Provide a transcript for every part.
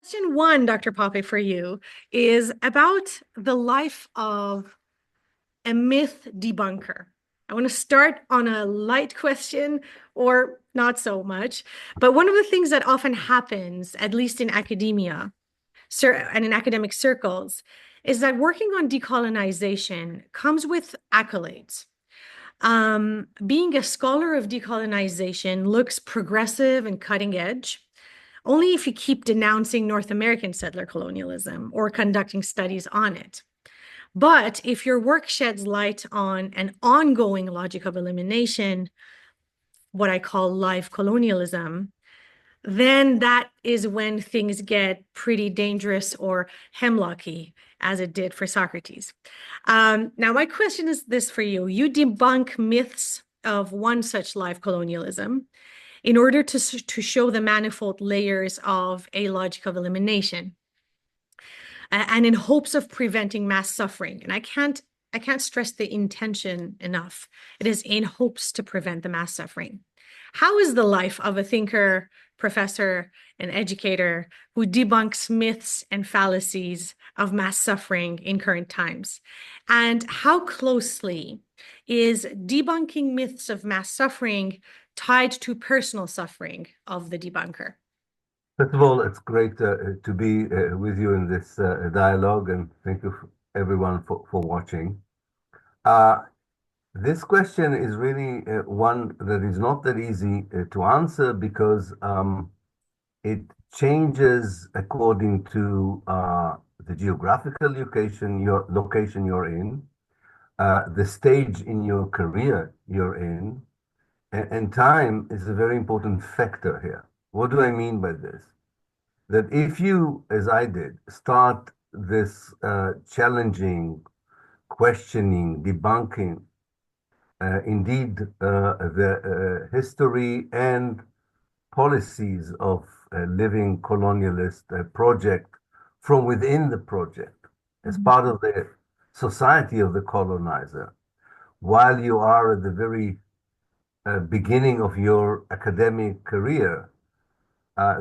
Question one, Dr. Pappe, for you is about the life of a myth debunker. I want to start on a light question or not so much, but one of the things that often happens, at least in academia and in academic circles, is that working on decolonization comes with accolades. Being a scholar of decolonization looks progressive and cutting edge only if you keep denouncing North American settler colonialism or conducting studies on it. But if your work sheds light on an ongoing logic of elimination, what I call live colonialism, then that is when things get pretty dangerous or hemlocky, as it did for Socrates. Now, my question is this for you. You debunk myths of one such live colonialism in order to show the manifold layers of a logic of elimination and in hopes of preventing mass suffering. And I can't stress the intention enough. It is in hopes to prevent the mass suffering. How is the life of a thinker, professor, and educator who debunks myths and fallacies of mass suffering in current times? And how closely is debunking myths of mass suffering tied to personal suffering of the debunker? First of all, it's great to be with you in this dialogue, and thank you everyone for watching. This question is really one that is not that easy to answer because it changes according to the geographical location you're in, the stage in your career you're in, and time is a very important factor here. What do I mean by this? That if you, as I did, start this challenging, questioning, debunking, indeed, the history and policies of a living colonialist project from within the project, as part of the society of the colonizer, while you are at the very beginning of your academic career,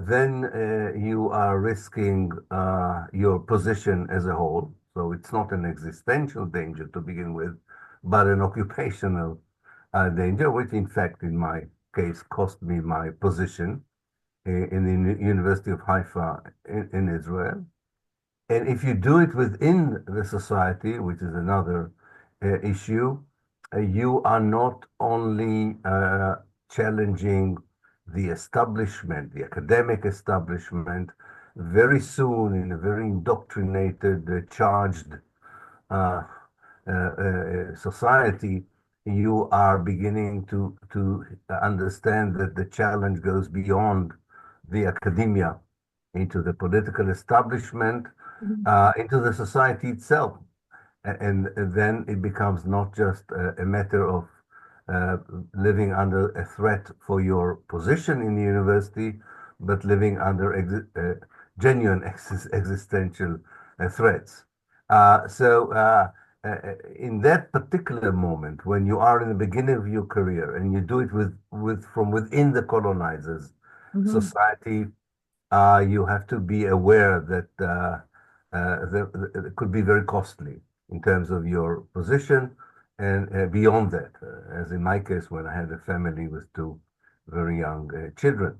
then you are risking your position as a whole. So it's not an existential danger to begin with, but an occupational danger, which in fact, in my case, cost me my position in the University of Haifa in Israel. And if you do it within the society, which is another issue, you are not only challenging the establishment, the academic establishment, very soon in a very indoctrinated, charged uh, society, you are beginning to understand that the challenge goes beyond the academia into the political establishment, into the society itself. And then it becomes not just a matter of uh, living under a threat for your position in the university, but living under genuine existential threats. In that particular moment, when you are in the beginning of your career and you do it from within the colonizers' Mhm. society, you have to be aware that it could be very costly in terms of your position and beyond that, as in my case, when I had a family with two very young children.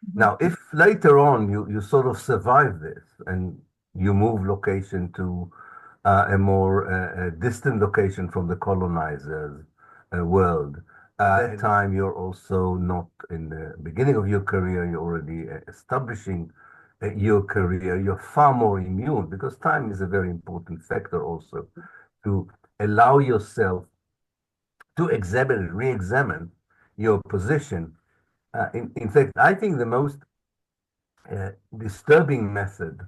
Mhm. Now, if later on you sort of survive this and you move location to a more distant location from the colonizers' world, at that time you're also not in the beginning of your career, you're already establishing your career, you're far more immune because time is a very important factor also to allow yourself to examine, re-examine your position. In fact, I think the most disturbing method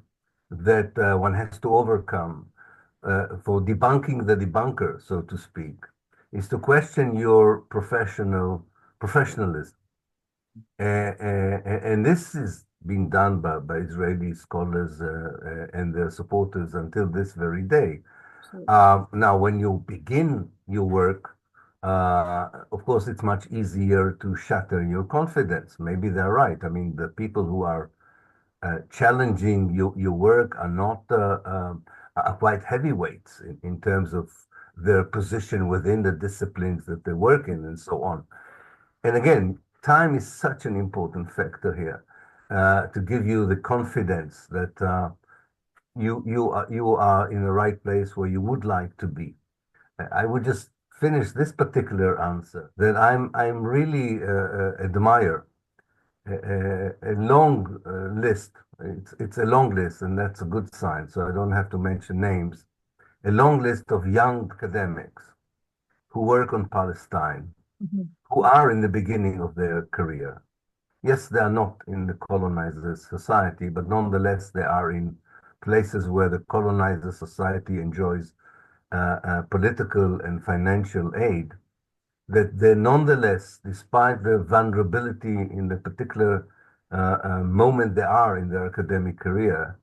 that one has to overcome for debunking the debunker, so to speak, is to question your professionalism. And this is being done by Israeli scholars and their supporters until this very day. Now, when you begin your work, of course, it's much easier to shatter your confidence. Maybe they're right. I mean, the people who are challenging your work are not are quite heavyweights in terms of their position within the disciplines that they work in and so on. And again, time is such an important factor here to give you the confidence that you are in the right place where you would like to be. I would just finish this particular answer that I'm really admire a long list. It's a long list, and that's a good sign. So I don't have to mention names. A long list of young academics who work on Palestine, Mhm. who are in the beginning of their career. Yes, they are not in the colonizer society, but nonetheless, they are in places where the colonizer society enjoys political and financial aid, that they nonetheless, despite their vulnerability in the particular moment they are in their academic career,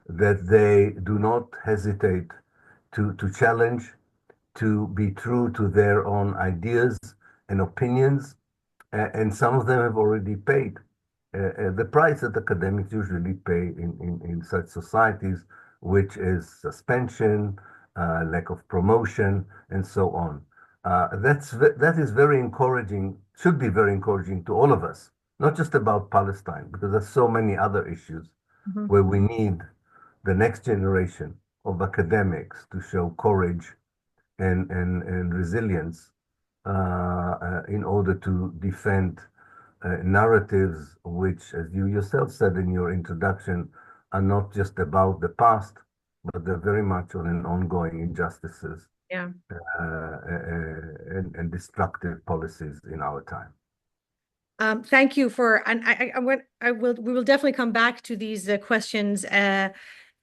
that they do not hesitate to challenge, to be true to their own ideas and opinions, and some of them have already paid the price that academics usually pay in such societies, which is suspension, lack of promotion, and so on. That is very encouraging, should be very encouraging to all of us, not just about Palestine, because there's so many other issues Mhm. where we need the next generation of academics to show courage and resilience in order to defend narratives which, as you yourself said in your introduction, are not just about the past, but they're very much on an ongoing injustices Yeah. and destructive policies in our time. Thank you for, and we will definitely come back to these questions.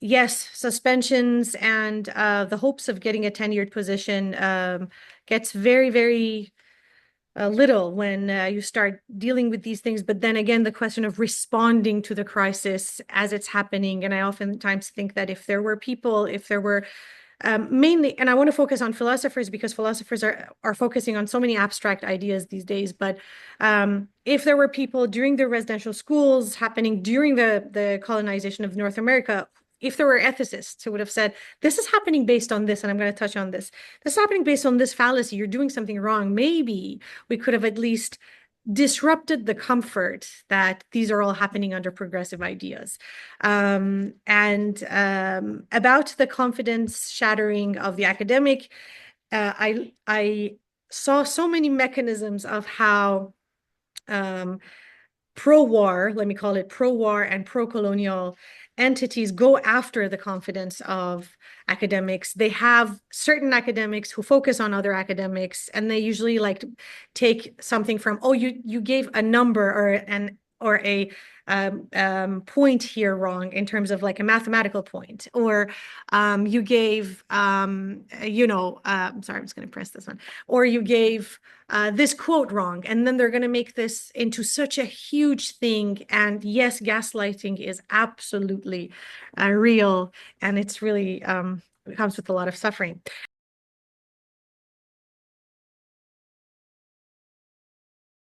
Yes, suspensions and the hopes of getting a tenured position gets very, very little when you start dealing with these things. But then again, the question of responding to the crisis as it's happening. And I oftentimes think that if there were people, if there were mainly, and I want to focus on philosophers because philosophers are focusing on so many abstract ideas these days. But if there were people during the residential schools happening during the colonization of North America, if there were ethicists who would have said, this is happening based on this, and I'm going to touch on this. This is happening based on this fallacy. You're doing something wrong. Maybe we could have at least disrupted the comfort that these are all happening under progressive ideas. And about the confidence shattering of the academic, I saw so many mechanisms of how pro-war, let me call it pro-war and pro-colonial entities go after the confidence of academics. They have certain academics who focus on other academics, and they usually like to take something from, oh, you gave a number or a point here wrong in terms of like a mathematical point, or you gave sorry, I'm just going to press this one, or you gave this quote wrong, and then they're going to make this into such a huge thing. And yes, gaslighting is absolutely real, and it's really it comes with a lot of suffering.